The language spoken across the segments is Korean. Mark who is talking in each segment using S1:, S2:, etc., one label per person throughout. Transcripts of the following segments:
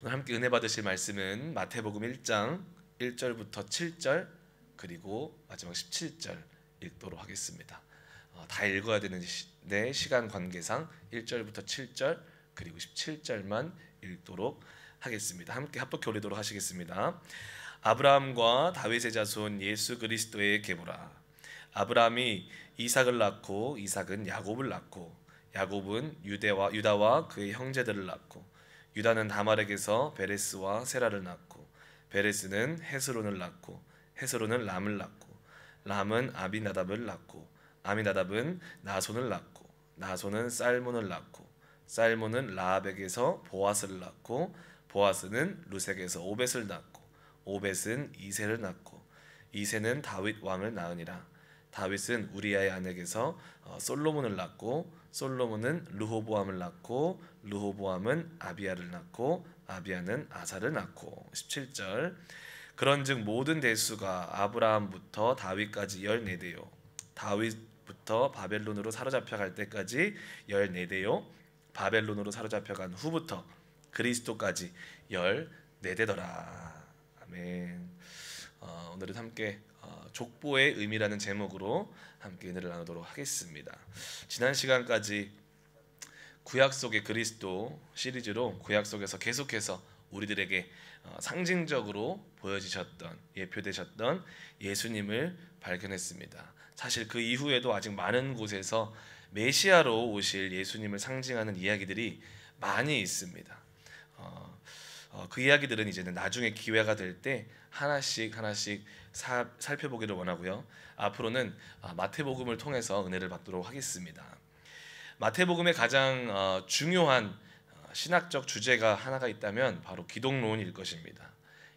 S1: 오늘 함께 은혜 받으실 말씀은 마태복음 1장 1절부터 7절 그리고 마지막 17절 읽도록 하겠습니다. 다 읽어야 되는 시간 관계상 1절부터 7절 그리고 17절만 읽도록 하겠습니다. 함께 합독해 올리도록 하시겠습니다. 아브라함과 다윗의 자손 예수 그리스도의 계보라. 아브라함이 이삭을 낳고 이삭은 야곱을 낳고 야곱은 유다와 그의 형제들을 낳고 유다는 다말에게서 베레스와 세라를 낳고 베레스는 헤스론을 낳고 헤스론은 람을 낳고 람은 아비나답을 낳고 아미나답은 나손을 낳고 나손은 살몬을 낳고 살몬은 라합에게서 보아스를 낳고 보아스는 루색에서 오벳을 낳고 오벳은 이새를 낳고 이새는 다윗 왕을 낳으니라. 다윗은 우리아의 아내에게서 솔로몬을 낳고 솔로몬은 르호보암을 낳고 르호보암은 아비야를 낳고 아비야는 아사를 낳고 17절 그런즉 모든 대수가 아브라함부터 다윗까지 14대요 다윗부터 바벨론으로 사로잡혀 갈 때까지 14대요 바벨론으로 사로잡혀 간 후부터 그리스도까지 14대더라. 아멘. 오늘은 함께 족보의 의미라는 제목으로 함께 은혜를 나누도록 하겠습니다. 지난 시간까지 구약 속의 그리스도 시리즈로 구약 속에서 계속해서 우리들에게 상징적으로 보여지셨던 예표되셨던 예수님을 발견했습니다. 사실 그 이후에도 아직 많은 곳에서 메시아로 오실 예수님을 상징하는 이야기들이 많이 있습니다. 그 이야기들은 이제는 나중에 기회가 될 때 하나씩 살펴보기를 원하고요. 앞으로는 마태복음을 통해서 은혜를 받도록 하겠습니다. 마태복음의 가장 중요한 신학적 주제가 하나가 있다면 바로 기독론일 것입니다.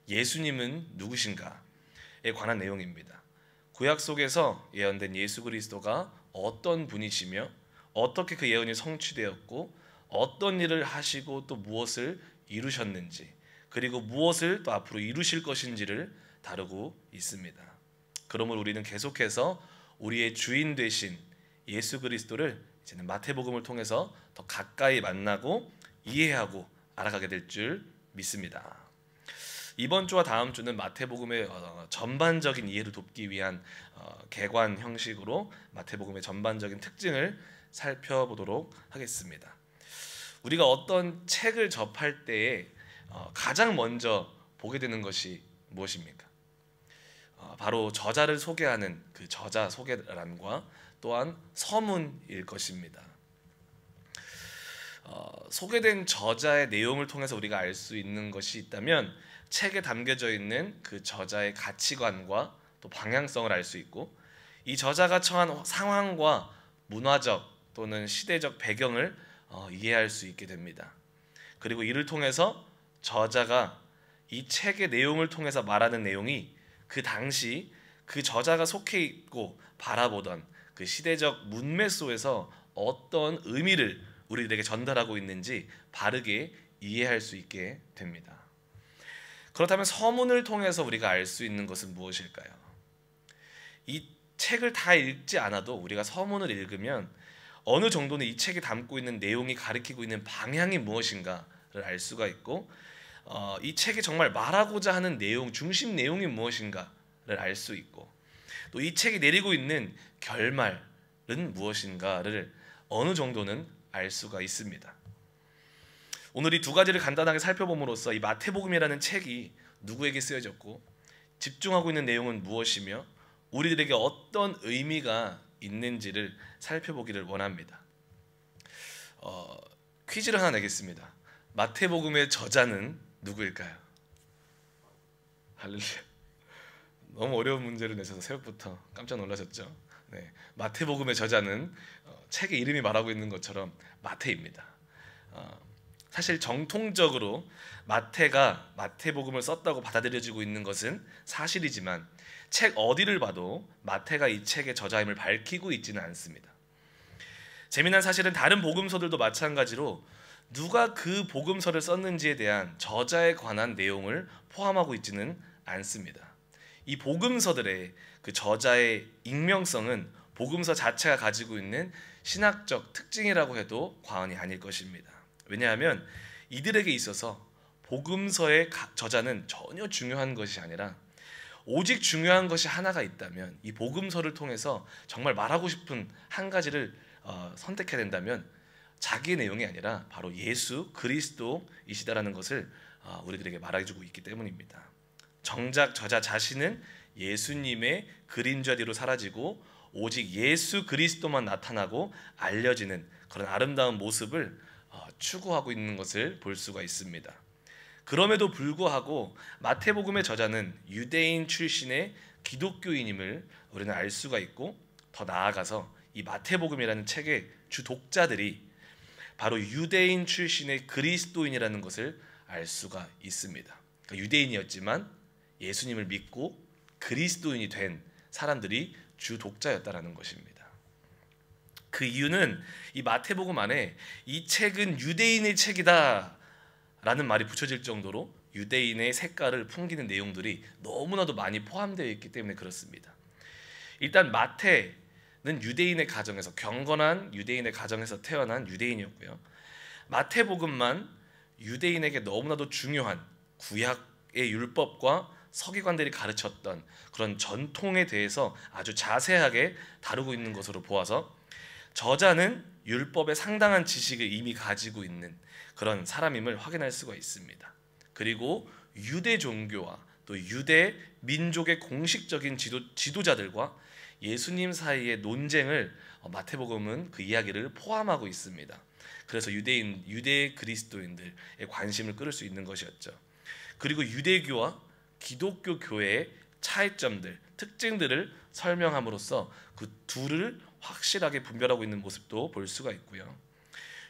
S1: 예수님은 누구신가에 관한 내용입니다. 구약 속에서 예언된 예수 그리스도가 어떤 분이시며 어떻게 그 예언이 성취되었고 어떤 일을 하시고 또 무엇을 이루셨는지 그리고 무엇을 또 앞으로 이루실 것인지를 다루고 있습니다. 그러므로 우리는 계속해서 우리의 주인 되신 예수 그리스도를 이제는 마태복음을 통해서 더 가까이 만나고 이해하고 알아가게 될 줄 믿습니다. 이번 주와 다음 주는 마태복음의 전반적인 이해를 돕기 위한 개관 형식으로 마태복음의 전반적인 특징을 살펴보도록 하겠습니다. 우리가 어떤 책을 접할 때에 가장 먼저 보게 되는 것이 무엇입니까? 바로 저자를 소개하는 그 저자 소개란과 또한 서문일 것입니다. 소개된 저자의 내용을 통해서 우리가 알 수 있는 것이 있다면 책에 담겨져 있는 그 저자의 가치관과 또 방향성을 알 수 있고 이 저자가 처한 상황과 문화적 또는 시대적 배경을 이해할 수 있게 됩니다. 그리고 이를 통해서 저자가 이 책의 내용을 통해서 말하는 내용이 그 당시 그 저자가 속해 있고 바라보던 그 시대적 문맥 속에서 어떤 의미를 우리들에게 전달하고 있는지 바르게 이해할 수 있게 됩니다. 그렇다면 서문을 통해서 우리가 알 수 있는 것은 무엇일까요? 이 책을 다 읽지 않아도 우리가 서문을 읽으면 어느 정도는 이 책이 담고 있는 내용이 가리키고 있는 방향이 무엇인가를 알 수가 있고 이 책이 정말 말하고자 하는 내용, 중심 내용이 무엇인가를 알 수 있고 또 이 책이 내리고 있는 결말은 무엇인가를 어느 정도는 알 수가 있습니다. 오늘 이 두 가지를 간단하게 살펴봄으로써 이 마태복음이라는 책이 누구에게 쓰여졌고 집중하고 있는 내용은 무엇이며 우리들에게 어떤 의미가 있는지를 살펴보기를 원합니다. 퀴즈를 하나 내겠습니다. 마태복음의 저자는 누구일까요? 할렐루야. 너무 어려운 문제를 내셔서 새벽부터 깜짝 놀라셨죠? 네, 마태복음의 저자는 책의 이름이 말하고 있는 것처럼 마태입니다. 사실 정통적으로 마태가 마태복음을 썼다고 받아들여지고 있는 것은 사실이지만 책 어디를 봐도 마태가 이 책의 저자임을 밝히고 있지는 않습니다. 재미난 사실은 다른 복음서들도 마찬가지로 누가 그 복음서를 썼는지에 대한 저자에 관한 내용을 포함하고 있지는 않습니다. 이 복음서들의 그 저자의 익명성은 복음서 자체가 가지고 있는 신학적 특징이라고 해도 과언이 아닐 것입니다. 왜냐하면 이들에게 있어서 복음서의 저자는 전혀 중요한 것이 아니라 오직 중요한 것이 하나가 있다면, 이 복음서를 통해서 정말 말하고 싶은 한 가지를 선택해야 된다면 자기의 내용이 아니라 바로 예수 그리스도이시다라는 것을 우리들에게 말해주고 있기 때문입니다. 정작 저자 자신은 예수님의 그림자 뒤로 사라지고 오직 예수 그리스도만 나타나고 알려지는 그런 아름다운 모습을 추구하고 있는 것을 볼 수가 있습니다. 그럼에도 불구하고 마태복음의 저자는 유대인 출신의 기독교인임을 우리는 알 수가 있고, 더 나아가서 이 마태복음이라는 책의 주 독자들이 바로 유대인 출신의 그리스도인이라는 것을 알 수가 있습니다. 그러니까 유대인이었지만 예수님을 믿고 그리스도인이 된 사람들이 주 독자였다라는 것입니다. 그 이유는 이 마태복음 안에 이 책은 유대인의 책이다 라는 말이 붙여질 정도로 유대인의 색깔을 풍기는 내용들이 너무나도 많이 포함되어 있기 때문에 그렇습니다. 일단 마태는 유대인의 가정에서, 경건한 유대인의 가정에서 태어난 유대인이었고요. 마태복음만 유대인에게 너무나도 중요한 구약의 율법과 서기관들이 가르쳤던 그런 전통에 대해서 아주 자세하게 다루고 있는 것으로 보아서 저자는 율법의 상당한 지식을 이미 가지고 있는 그런 사람임을 확인할 수가 있습니다. 그리고 유대 종교와 또 유대 민족의 공식적인 지도자들과 예수님 사이의 논쟁을 마태복음은 그 이야기를 포함하고 있습니다. 그래서 유대 그리스도인들의 관심을 끌을 수 있는 것이었죠. 그리고 유대교와 기독교 교회의 차이점들, 특징들을 설명함으로써 그 둘을 확실하게 분별하고 있는 모습도 볼 수가 있고요.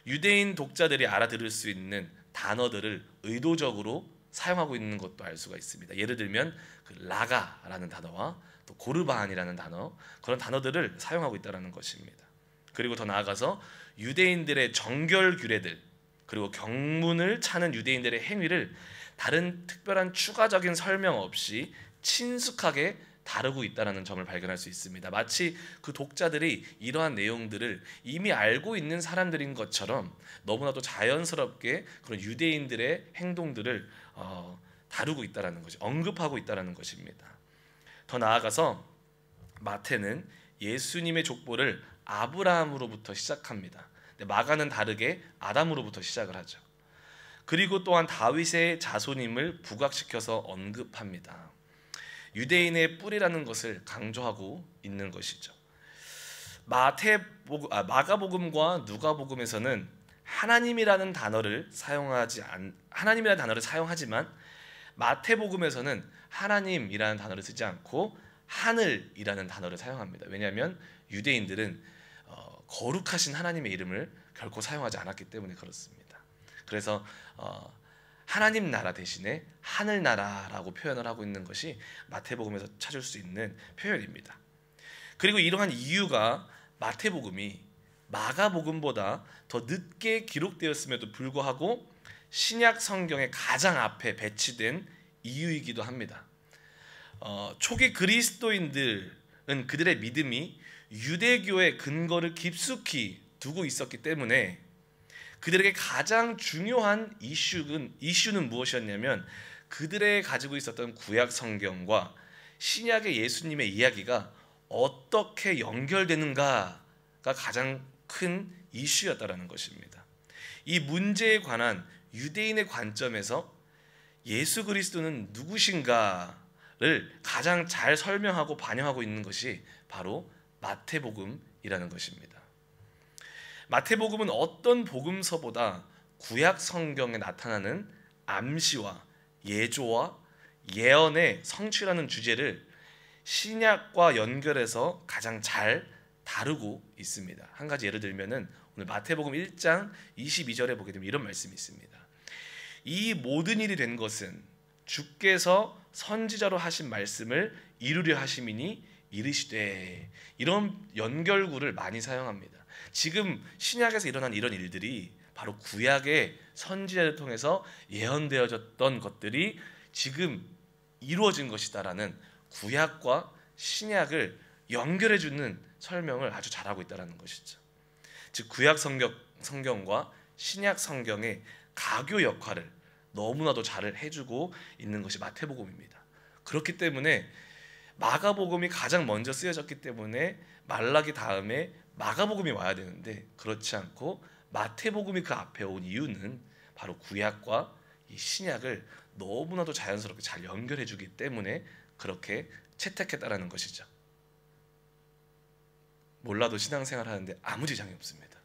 S1: 유대인 독자들이 알아들을 수 있는 단어들을 의도적으로 사용하고 있는 것도 알 수가 있습니다. 예를 들면 그 라가라는 단어와 또 고르반이라는 단어, 그런 단어들을 사용하고 있다는 것입니다. 그리고 더 나아가서 유대인들의 정결 규례들, 그리고 경문을 차는 유대인들의 행위를 다른 특별한 추가적인 설명 없이 친숙하게 다루고 있다는 점을 발견할 수 있습니다. 마치 그 독자들이 이러한 내용들을 이미 알고 있는 사람들인 것처럼 너무나도 자연스럽게 그런 유대인들의 행동들을 다루고 있다는 것이, 언급하고 있다는 것입니다. 더 나아가서 마태는 예수님의 족보를 아브라함으로부터 시작합니다. 마가는 다르게 아담으로부터 시작을 하죠. 그리고 또한 다윗의 자손임을 부각시켜서 언급합니다. 유대인의 뿌리라는 것을 강조하고 있는 것이죠. 마가복음과 누가복음에서는 하나님이라는 단어를 사용하지만 마태복음에서는 하나님이라는 단어를 쓰지 않고 하늘이라는 단어를 사용합니다. 왜냐하면 유대인들은 거룩하신 하나님의 이름을 결코 사용하지 않았기 때문에 그렇습니다. 그래서 하나님 나라 대신에 하늘나라라고 표현을 하고 있는 것이 마태복음에서 찾을 수 있는 표현입니다. 그리고 이러한 이유가 마태복음이 마가복음보다 더 늦게 기록되었음에도 불구하고 신약 성경의 가장 앞에 배치된 이유이기도 합니다. 초기 그리스도인들은 그들의 믿음이 유대교의 근거를 깊숙이 두고 있었기 때문에 그들에게 가장 중요한 이슈는 무엇이었냐면 그들의 가지고 있었던 구약 성경과 신약의 예수님의 이야기가 어떻게 연결되는가가 가장 큰 이슈였다라는 것입니다. 이 문제에 관한 유대인의 관점에서 예수 그리스도는 누구신가를 가장 잘 설명하고 반영하고 있는 것이 바로 마태복음이라는 것입니다. 마태복음은 어떤 복음서보다 구약 성경에 나타나는 암시와 예조와 예언의 성취라는 주제를 신약과 연결해서 가장 잘 다루고 있습니다. 한 가지 예를 들면은 오늘 마태복음 1장 22절에 보게 되면 이런 말씀이 있습니다. 이 모든 일이 된 것은 주께서 선지자로 하신 말씀을 이루려 하심이니 이르시되, 이런 연결구를 많이 사용합니다. 지금 신약에서 일어난 이런 일들이 바로 구약의 선지자를 통해서 예언되어졌던 것들이 지금 이루어진 것이다라는 구약과 신약을 연결해주는 설명을 아주 잘하고 있다는 것이죠. 즉 구약 성경과 신약 성경의 가교 역할을 너무나도 잘 해주고 있는 것이 마태복음입니다. 그렇기 때문에 마가복음이 가장 먼저 쓰여졌기 때문에 말라기 다음에 마가복음이 와야 되는데, 그렇지 않고 마태복음이 그 앞에 온 이유는 바로 구약과 이 신약을 너무나도 자연스럽게 잘 연결해 주기 때문에 그렇게 채택했다라는 것이죠. 몰라도 신앙생활 하는데 아무 지장이 없습니다.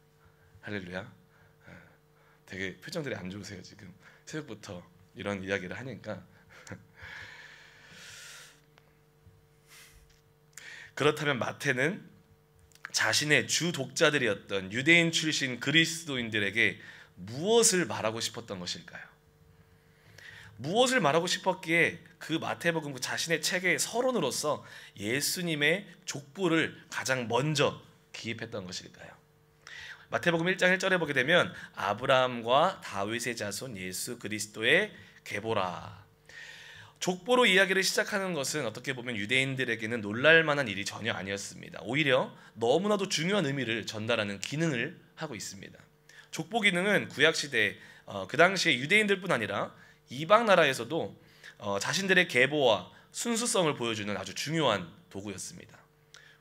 S1: 할렐루야. 되게 표정들이 안 좋으세요. 지금 새벽부터 이런 이야기를 하니까. 그렇다면 마태는 자신의 주 독자들이었던 유대인 출신 그리스도인들에게 무엇을 말하고 싶었던 것일까요? 무엇을 말하고 싶었기에 그 마태복음 그 자신의 책의 서론으로서 예수님의 족보를 가장 먼저 기입했던 것일까요? 마태복음 1장 1절에 보게 되면 아브라함과 다윗의 자손 예수 그리스도의 계보라. 족보로 이야기를 시작하는 것은 어떻게 보면 유대인들에게는 놀랄만한 일이 전혀 아니었습니다. 오히려 너무나도 중요한 의미를 전달하는 기능을 하고 있습니다. 족보 기능은 구약시대 그 당시에 유대인들뿐 아니라 이방 나라에서도 자신들의 계보와 순수성을 보여주는 아주 중요한 도구였습니다.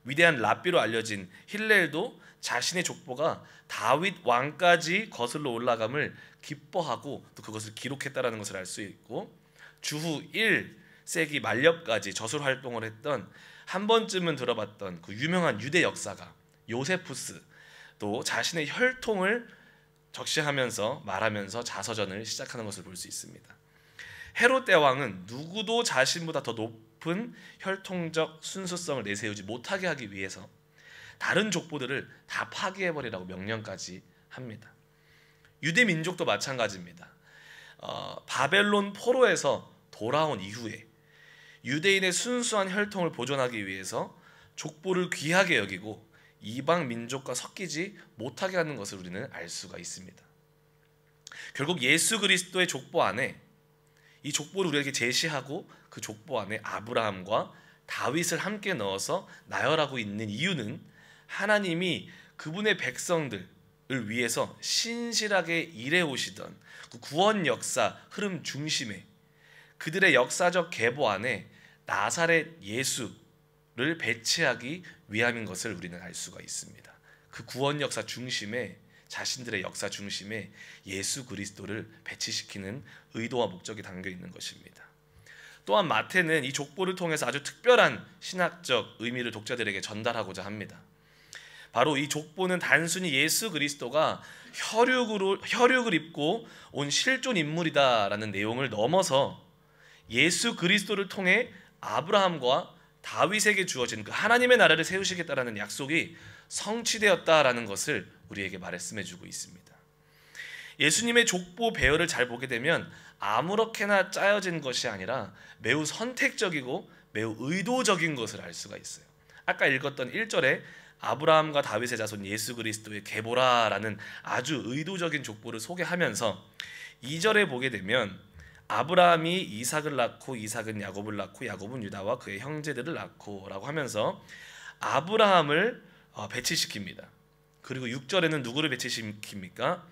S1: 위대한 랍비로 알려진 힐렐도 자신의 족보가 다윗 왕까지 거슬러 올라감을 기뻐하고 또 그것을 기록했다라는 것을 알 수 있고, 주후 1세기 말엽까지 저술 활동을 했던, 한 번쯤은 들어봤던 그 유명한 유대 역사가 요세푸스도 자신의 혈통을 적시하면서 말하면서 자서전을 시작하는 것을 볼 수 있습니다. 헤롯 대왕은 누구도 자신보다 더 높은 혈통적 순수성을 내세우지 못하게 하기 위해서 다른 족보들을 다 파괴해버리라고 명령까지 합니다. 유대 민족도 마찬가지입니다. 바벨론 포로에서 돌아온 이후에 유대인의 순수한 혈통을 보존하기 위해서 족보를 귀하게 여기고 이방 민족과 섞이지 못하게 하는 것을 우리는 알 수가 있습니다. 결국 예수 그리스도의 족보 안에, 이 족보를 우리에게 제시하고 그 족보 안에 아브라함과 다윗을 함께 넣어서 나열하고 있는 이유는 하나님이 그분의 백성들을 위해서 신실하게 일해오시던 그 구원 역사 흐름 중심에 그들의 역사적 계보 안에 나사렛 예수를 배치하기 위함인 것을 우리는 알 수가 있습니다. 그 구원 역사 중심에, 자신들의 역사 중심에 예수 그리스도를 배치시키는 의도와 목적이 담겨 있는 것입니다. 또한 마태는 이 족보를 통해서 아주 특별한 신학적 의미를 독자들에게 전달하고자 합니다. 바로 이 족보는 단순히 예수 그리스도가 혈육을 입고 온 실존 인물이다라는 내용을 넘어서 예수 그리스도를 통해 아브라함과 다윗에게 주어진 그 하나님의 나라를 세우시겠다라는 약속이 성취되었다라는 것을 우리에게 말씀해 주고 있습니다. 예수님의 족보 배열을 잘 보게 되면 아무렇게나 짜여진 것이 아니라 매우 선택적이고 매우 의도적인 것을 알 수가 있어요. 아까 읽었던 1절에 아브라함과 다윗의 자손 예수 그리스도의 계보라라는 아주 의도적인 족보를 소개하면서 2절에 보게 되면 아브라함이 이삭을 낳고 이삭은 야곱을 낳고 야곱은 유다와 그의 형제들을 낳고 라고 하면서 아브라함을 배치시킵니다. 그리고 6절에는 누구를 배치시킵니까?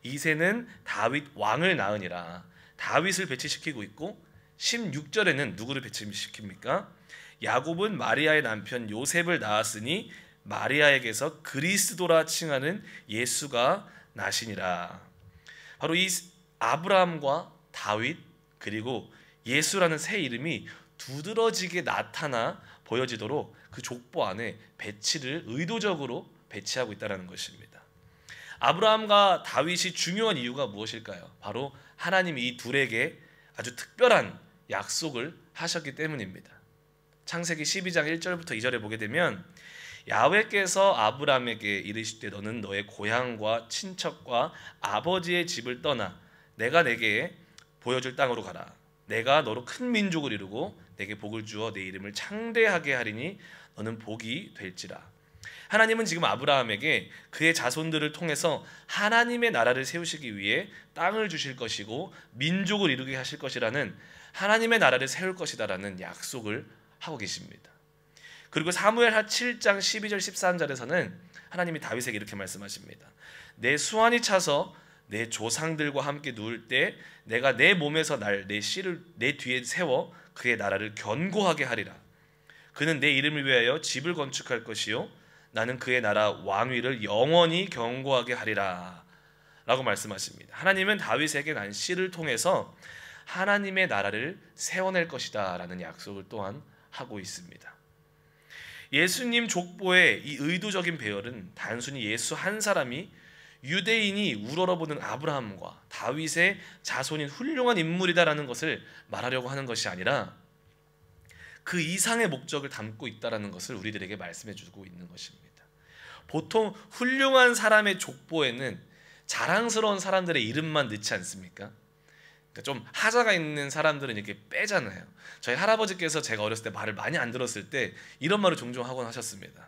S1: 이새는 다윗 왕을 낳으니라. 다윗을 배치시키고 있고 16절에는 누구를 배치시킵니까? 야곱은 마리아의 남편 요셉을 낳았으니 마리아에게서 그리스도라 칭하는 예수가 나시니라. 바로 이 아브라함과 다윗 그리고 예수라는 새 이름이 두드러지게 나타나 보여지도록 그 족보 안에 배치를 의도적으로 배치하고 있다는 것입니다. 아브라함과 다윗이 중요한 이유가 무엇일까요? 바로 하나님이 이 둘에게 아주 특별한 약속을 하셨기 때문입니다. 창세기 12장 1절부터 2절에 보게 되면 야훼께서 아브라함에게 이르시되 너는 너의 고향과 친척과 아버지의 집을 떠나 내가 내게 보여줄 땅으로 가라. 내가 너로 큰 민족을 이루고 내게 복을 주어 내 이름을 창대하게 하리니 너는 복이 될지라. 하나님은 지금 아브라함에게 그의 자손들을 통해서 하나님의 나라를 세우시기 위해 땅을 주실 것이고 민족을 이루게 하실 것이라는 하나님의 나라를 세울 것이다라는 약속을 하고 계십니다. 그리고 사무엘하 7장 12절 13절에서는 하나님이 다윗에게 이렇게 말씀하십니다. 내 수완이 차서 내 조상들과 함께 누울 때 내가 내 몸에서 날 내 씨를 내 뒤에 세워 그의 나라를 견고하게 하리라. 그는 내 이름을 위하여 집을 건축할 것이요 나는 그의 나라 왕위를 영원히 견고하게 하리라 라고 말씀하십니다. 하나님은 다윗에게 난 씨를 통해서 하나님의 나라를 세워낼 것이다 라는 약속을 또한 하고 있습니다. 예수님 족보의 이 의도적인 배열은 단순히 예수 한 사람이 유대인이 우러러보는 아브라함과 다윗의 자손인 훌륭한 인물이다라는 것을 말하려고 하는 것이 아니라 그 이상의 목적을 담고 있다라는 것을 우리들에게 말씀해 주고 있는 것입니다. 보통 훌륭한 사람의 족보에는 자랑스러운 사람들의 이름만 넣지 않습니까? 그러니까 좀 하자가 있는 사람들은 이렇게 빼잖아요. 저희 할아버지께서 제가 어렸을 때 말을 많이 안 들었을 때 이런 말을 종종 하곤 하셨습니다.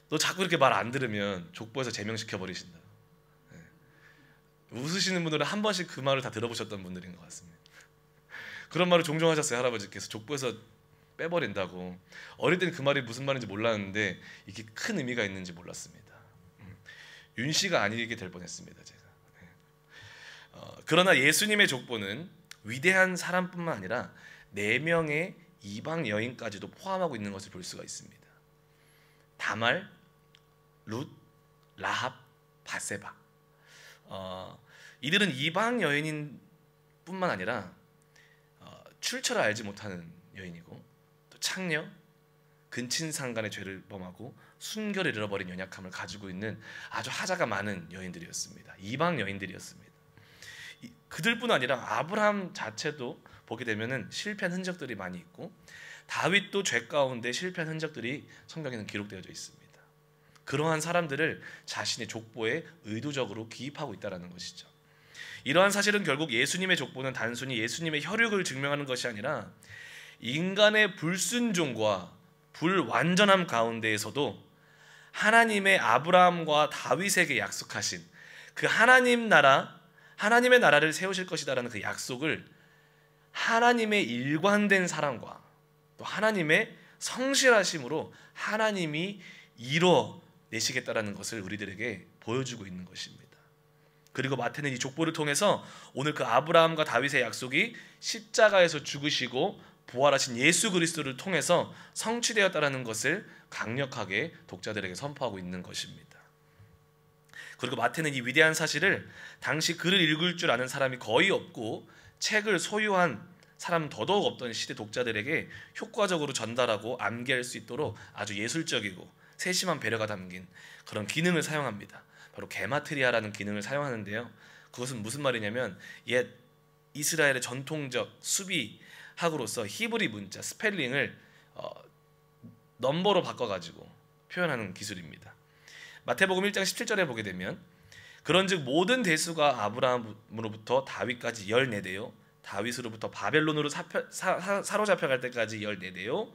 S1: 너 자꾸 이렇게 말 안 들으면 족보에서 제명시켜 버리신다. 웃으시는 분들은 한 번씩 그 말을 다 들어보셨던 분들인 것 같습니다. 그런 말을 종종 하셨어요. 할아버지께서 족보에서 빼버린다고. 어릴 때는 그 말이 무슨 말인지 몰랐는데 이게 큰 의미가 있는지 몰랐습니다. 윤 씨가 아니게 될 뻔했습니다. 제가. 그러나 예수님의 족보는 위대한 사람뿐만 아니라 4명의 이방 여인까지도 포함하고 있는 것을 볼 수가 있습니다. 다말, 룻, 라합, 바세바. 이들은 이방 여인인 뿐만 아니라 출처를 알지 못하는 여인이고 또 창녀, 근친상간의 죄를 범하고 순결을 잃어버린 연약함을 가지고 있는 아주 하자가 많은 여인들이었습니다. 이방 여인들이었습니다. 그들뿐 아니라 아브라함 자체도 보게 되면은 실패한 흔적들이 많이 있고 다윗도 죄 가운데 실패한 흔적들이 성경에는 기록되어져 있습니다. 그러한 사람들을 자신의 족보에 의도적으로 기입하고 있다는 것이죠. 이러한 사실은 결국 예수님의 족보는 단순히 예수님의 혈육을 증명하는 것이 아니라 인간의 불순종과 불완전함 가운데에서도 하나님의 아브라함과 다윗에게 약속하신 그 하나님의 나라를 세우실 것이다라는 그 약속을 하나님의 일관된 사랑과 또 하나님의 성실하심으로 하나님이 이뤄내시겠다라는 것을 우리들에게 보여주고 있는 것입니다. 그리고 마태는 이 족보를 통해서 오늘 그 아브라함과 다윗의 약속이 십자가에서 죽으시고 부활하신 예수 그리스도를 통해서 성취되었다라는 것을 강력하게 독자들에게 선포하고 있는 것입니다. 그리고 마태는 이 위대한 사실을 당시 글을 읽을 줄 아는 사람이 거의 없고 책을 소유한 사람 더더욱 없던 시대 독자들에게 효과적으로 전달하고 암기할 수 있도록 아주 예술적이고 세심한 배려가 담긴 그런 기능을 사용합니다. 바로 게마트리아라는 기능을 사용하는데요. 그것은 무슨 말이냐면 옛 이스라엘의 전통적 수비학으로서 히브리 문자 스펠링을 넘버로 바꿔가지고 표현하는 기술입니다. 마태복음 1장 17절에 보게 되면 그런즉 모든 대수가 아브라함으로부터 다윗까지 14대요 다윗으로부터 바벨론으로 사로잡혀갈 때까지 14대요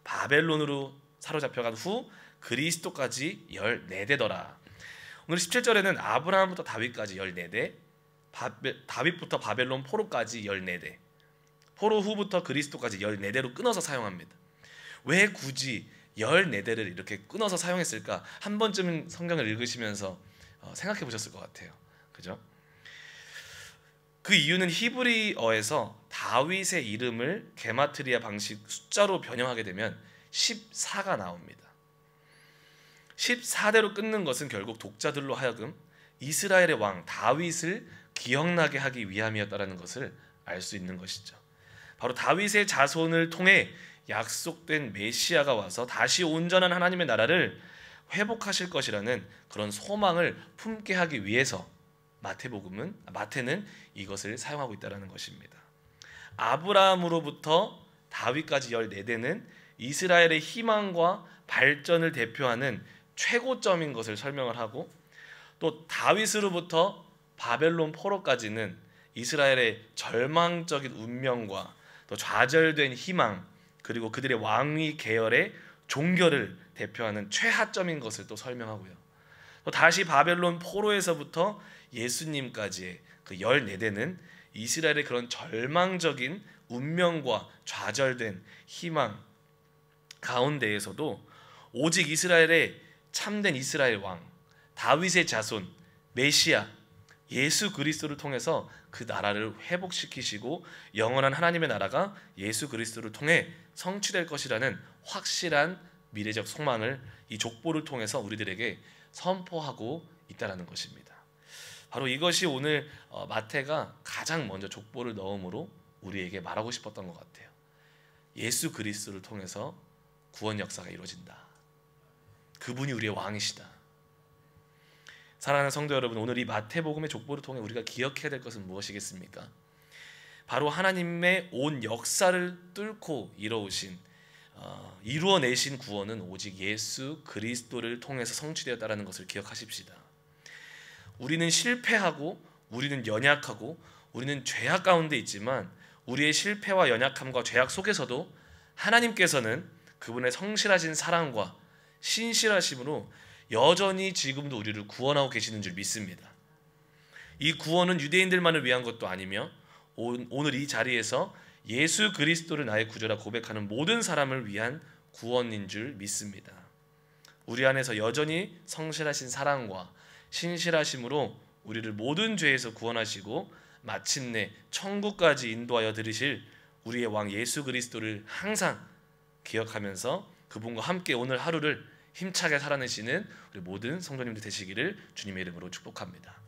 S1: 바벨론으로 사로잡혀간 후 그리스도까지 14대더라. 오늘 17절에는 아브라함부터 다윗까지 14대, 다윗부터 바벨론 포로까지 14대, 포로 후부터 그리스도까지 14대로 끊어서 사용합니다. 왜 굳이 14대를 이렇게 끊어서 사용했을까? 한 번쯤은 성경을 읽으시면서 생각해 보셨을 것 같아요. 그죠? 그 이유는 히브리어에서 다윗의 이름을 게마트리아 방식 숫자로 변형하게 되면 14가 나옵니다. 14대로 끊는 것은 결국 독자들로 하여금 이스라엘의 왕 다윗을 기억나게 하기 위함이었다는 것을 알 수 있는 것이죠. 바로 다윗의 자손을 통해 약속된 메시아가 와서 다시 온전한 하나님의 나라를 회복하실 것이라는 그런 소망을 품게 하기 위해서 마태는 이것을 사용하고 있다는 것입니다. 아브라함으로부터 다윗까지 14대는 이스라엘의 희망과 발전을 대표하는 최고점인 것을 설명을 하고 또 다윗으로부터 바벨론 포로까지는 이스라엘의 절망적인 운명과 또 좌절된 희망 그리고 그들의 왕위 계열의 종결을 대표하는 최하점인 것을 또 설명하고요. 또 다시 바벨론 포로에서부터 예수님까지의 그 14대는 이스라엘의 그런 절망적인 운명과 좌절된 희망 가운데에서도 오직 이스라엘의 참된 이스라엘 왕 다윗의 자손 메시아 예수 그리스도를 통해서 그 나라를 회복시키시고 영원한 하나님의 나라가 예수 그리스도를 통해 성취될 것이라는 확실한 미래적 소망을 이 족보를 통해서 우리들에게 선포하고 있다라는 것입니다. 바로 이것이 오늘 마태가 가장 먼저 족보를 넣음으로 우리에게 말하고 싶었던 것 같아요. 예수 그리스도를 통해서 구원 역사가 이루어진다. 그분이 우리의 왕이시다. 사랑하는 성도 여러분, 오늘 이 마태복음의 족보를 통해 우리가 기억해야 될 것은 무엇이겠습니까? 바로 하나님의 온 역사를 뚫고 이루어내신 구원은 오직 예수 그리스도를 통해서 성취되었다는 것을 기억하십시다. 우리는 실패하고 우리는 연약하고 우리는 죄악 가운데 있지만 우리의 실패와 연약함과 죄악 속에서도 하나님께서는 그분의 성실하신 사랑과 신실하심으로 여전히 지금도 우리를 구원하고 계시는 줄 믿습니다. 이 구원은 유대인들만을 위한 것도 아니며 오늘 이 자리에서 예수 그리스도를 나의 구주라 고백하는 모든 사람을 위한 구원인 줄 믿습니다. 우리 안에서 여전히 성실하신 사랑과 신실하심으로 우리를 모든 죄에서 구원하시고 마침내 천국까지 인도하여 들으실 우리의 왕 예수 그리스도를 항상 기억하면서 그분과 함께 오늘 하루를 힘차게 살아내시는 우리 모든 성도님들 되시기를 주님의 이름으로 축복합니다.